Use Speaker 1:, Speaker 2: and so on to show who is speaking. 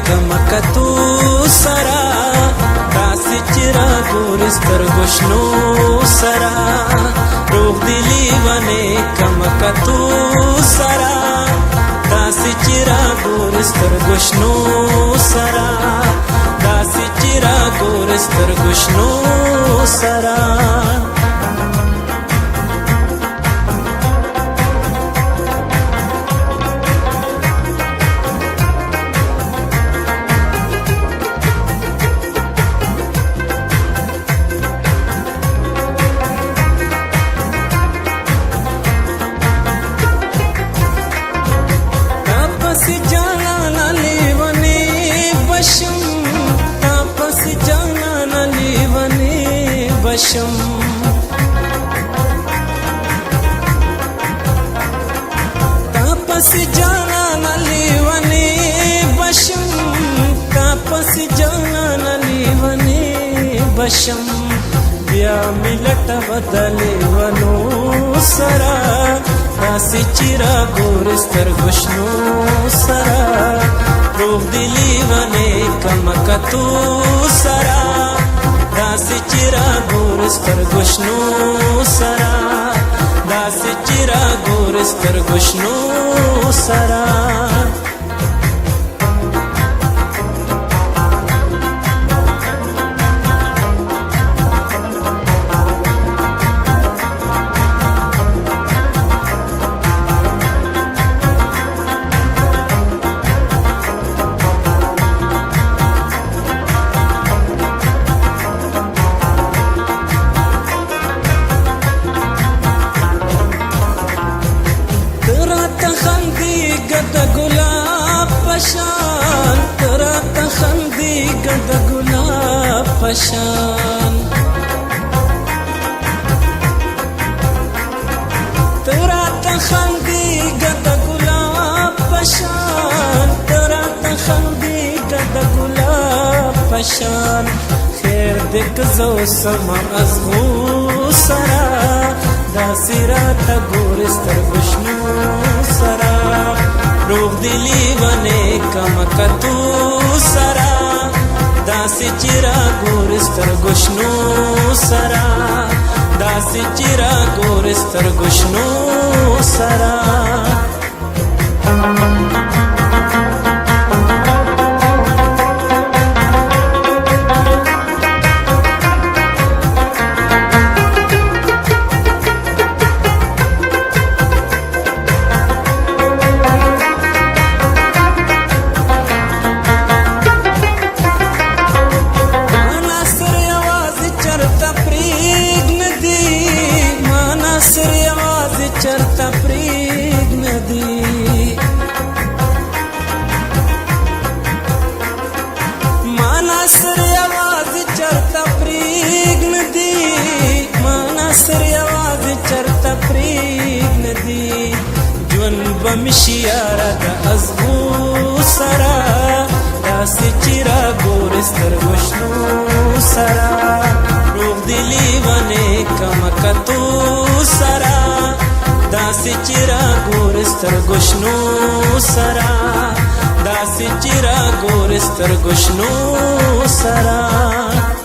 Speaker 1: کم کتو سرا داسې چې راګورې سترګو شنو سرا روغ دې لیونې کم کتو سرا داسې چې راګورې سترګو شنو سرا داسې چې راګورې سترګو شنو سرا بشم تاپس جانان لیونی بشم تاپس جانان لیونی بشم بیا ملت بدلی ونو سرا داسې چې راګورې سترګو شنو سرا روغ دې لیونی کم کتو سرا داسې چې راګورې سترګو شنو سرا داسې چې راګورې سترګو شنو سرا د ګلاب پشان ترات خندي ګد ګلاب پشان ترات خندي ګد ګلاب پشان ترات خندي ګد ګلاب پشان خیر دې کزو سما ازغو سرا داسې راته ګورې سترګو شنو سرا روغ دې لیونې کم کتو سرا داسې چې راګورې سترګو شنو سرا داسې چې راګورې سترګو شنو سرا چرتا پریگ ندی مانا سر آواز چرتا پریگ ندی مانا سر آواز چرتا پریگ ندی جون بمشیارا دا ازغو سرا داسې چې راګورې سترګو شنو سرا روغ دې لیونې کم کتو سرا داسې چې راګورې سترګو شنو سرا داسې چې راګورې سترګو شنو سرا